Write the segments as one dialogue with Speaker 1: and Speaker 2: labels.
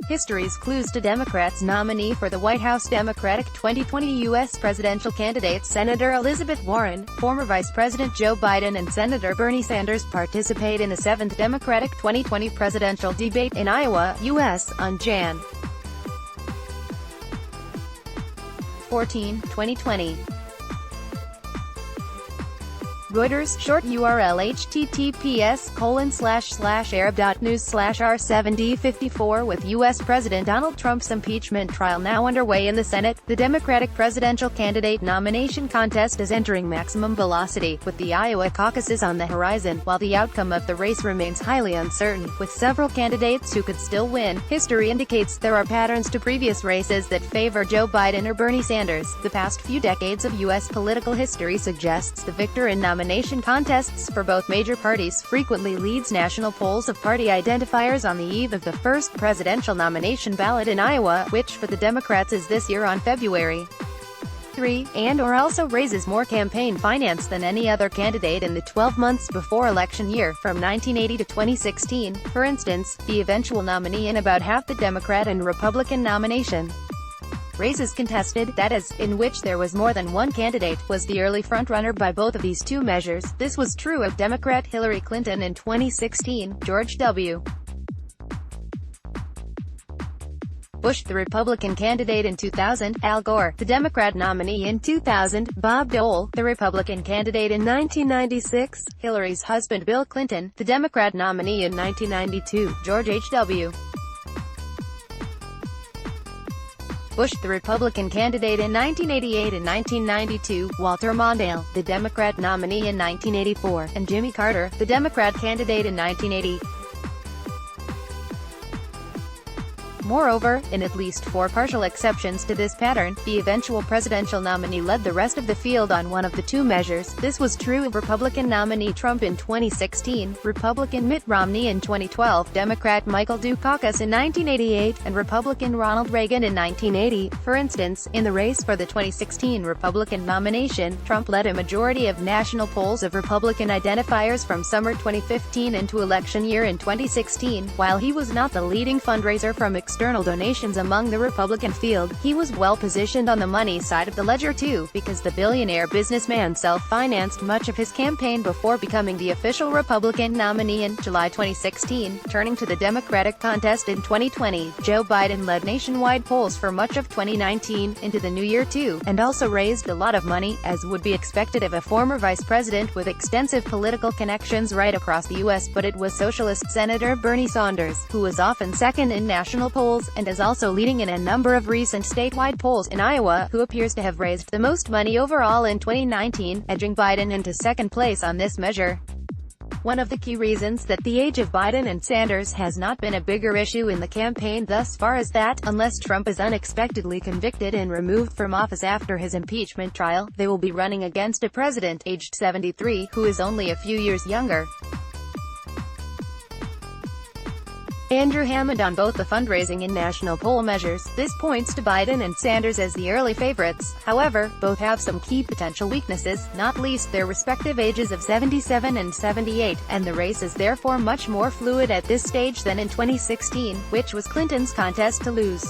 Speaker 1: History's clues to Democrats' nominee for the White House. Democratic 2020 U.S. presidential candidates Senator Elizabeth Warren, former Vice President Joe Biden and Senator Bernie Sanders participate in the 7th Democratic 2020 presidential debate in Iowa, U.S., on Jan. 14, 2020. Reuters, short URL https://arab.news/r7d54. With U.S. President Donald Trump's impeachment trial now underway in the Senate, the Democratic presidential candidate nomination contest is entering maximum velocity, with the Iowa caucuses on the horizon. While the outcome of the race remains highly uncertain, with several candidates who could still win, history indicates there are patterns to previous races that favor Joe Biden or Bernie Sanders. The past few decades of U.S. political history suggests the victor in nomination contests for both major parties frequently leads national polls of party identifiers on the eve of the first presidential nomination ballot in Iowa, which for the Democrats is this year on February 3, and/or also raises more campaign finance than any other candidate in the 12 months before election year, from 1980 to 2016, for instance, the eventual nominee in about half the Democrat and Republican nomination races contested, that is, in which there was more than one candidate, was the early frontrunner by both of these two measures. This was true of Democrat Hillary Clinton in 2016, George W. Bush the Republican candidate in 2000, Al Gore, the Democrat nominee in 2000, Bob Dole, the Republican candidate in 1996, Hillary's husband Bill Clinton, the Democrat nominee in 1992, George H.W. Bush the Republican candidate in 1988 and 1992, Walter Mondale, the Democrat nominee in 1984, and Jimmy Carter, the Democrat candidate in 1980. Moreover, in at least 4 partial exceptions to this pattern, the eventual presidential nominee led the rest of the field on one of the two measures. This was true of Republican nominee Trump in 2016, Republican Mitt Romney in 2012, Democrat Michael Dukakis in 1988, and Republican Ronald Reagan in 1980. For instance, in the race for the 2016 Republican nomination, Trump led a majority of national polls of Republican identifiers from summer 2015 into election year in 2016. While he was not the leading fundraiser from external donations among the Republican field, he was well-positioned on the money side of the ledger too, because the billionaire businessman self-financed much of his campaign before becoming the official Republican nominee in July 2016. Turning to the Democratic contest in 2020, Joe Biden led nationwide polls for much of 2019, into the new year too, and also raised a lot of money, as would be expected of a former vice president with extensive political connections right across the U.S., but it was Socialist Senator Bernie Sanders, who was often second in national polls, and is also leading in a number of recent statewide polls in Iowa, who appears to have raised the most money overall in 2019, edging Biden into second place on this measure. One of the key reasons that the age of Biden and Sanders has not been a bigger issue in the campaign thus far is that, unless Trump is unexpectedly convicted and removed from office after his impeachment trial, they will be running against a president aged 73, who is only a few years younger. Andrew Hammond on both the fundraising and national poll measures. This points to Biden and Sanders as the early favorites. However, both have some key potential weaknesses, not least their respective ages of 77 and 78, and the race is therefore much more fluid at this stage than in 2016, which was Clinton's contest to lose.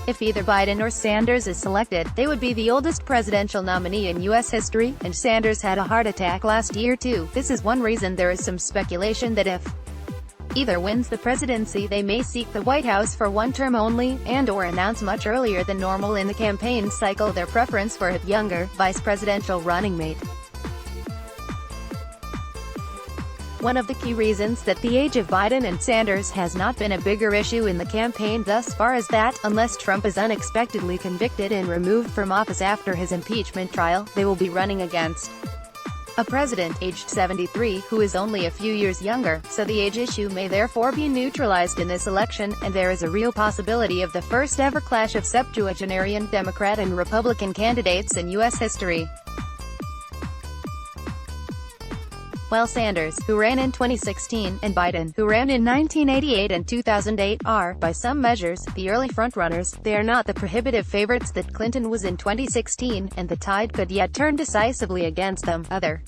Speaker 1: If either Biden or Sanders is selected, they would be the oldest presidential nominee in U.S. history, and Sanders had a heart attack last year too. This is one reason there is some speculation that if either wins the presidency, they may seek the White House for one term only, and/or announce much earlier than normal in the campaign cycle their preference for a younger, vice presidential running mate. One of the key reasons that the age of Biden and Sanders has not been a bigger issue in the campaign thus far is that, unless Trump is unexpectedly convicted and removed from office after his impeachment trial, they will be running against a president aged 73, who is only a few years younger, so the age issue may therefore be neutralized in this election, and there is a real possibility of the first ever clash of septuagenarian Democrat and Republican candidates in U.S. history. While Sanders, who ran in 2016, and Biden, who ran in 1988 and 2008, are, by some measures, the early frontrunners, they are not the prohibitive favorites that Clinton was in 2016, and the tide could yet turn decisively against them. Other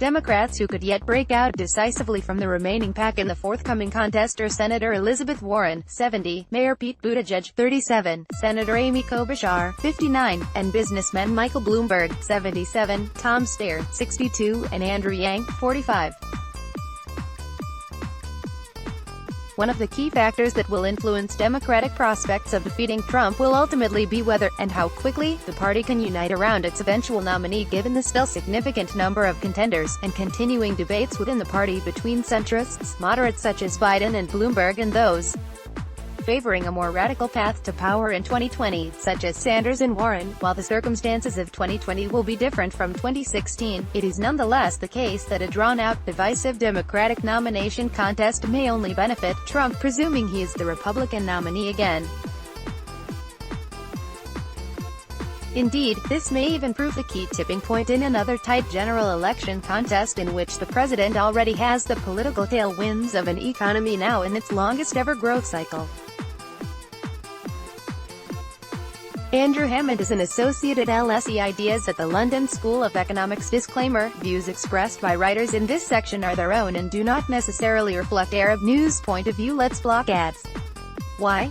Speaker 1: Democrats who could yet break out decisively from the remaining pack in the forthcoming contest are Senator Elizabeth Warren, 70, Mayor Pete Buttigieg, 37, Senator Amy Klobuchar, 59, and businessmen Michael Bloomberg, 77, Tom Steyer, 62, and Andrew Yang, 45. One of the key factors that will influence Democratic prospects of defeating Trump will ultimately be whether, and how quickly, the party can unite around its eventual nominee given the still significant number of contenders, and continuing debates within the party between centrists, moderates such as Biden and Bloomberg and those favoring a more radical path to power in 2020, such as Sanders and Warren. While the circumstances of 2020 will be different from 2016, it is nonetheless the case that a drawn-out, divisive Democratic nomination contest may only benefit Trump, presuming he is the Republican nominee again. Indeed, this may even prove the key tipping point in another tight general election contest in which the president already has the political tailwinds of an economy now in its longest-ever growth cycle. Andrew Hammond is an associate at Al-Ahsa Ideas at the London School of Economics. Disclaimer: views expressed by writers in this section are their own and do not necessarily reflect Arab News' point of view. Let's block ads. Why?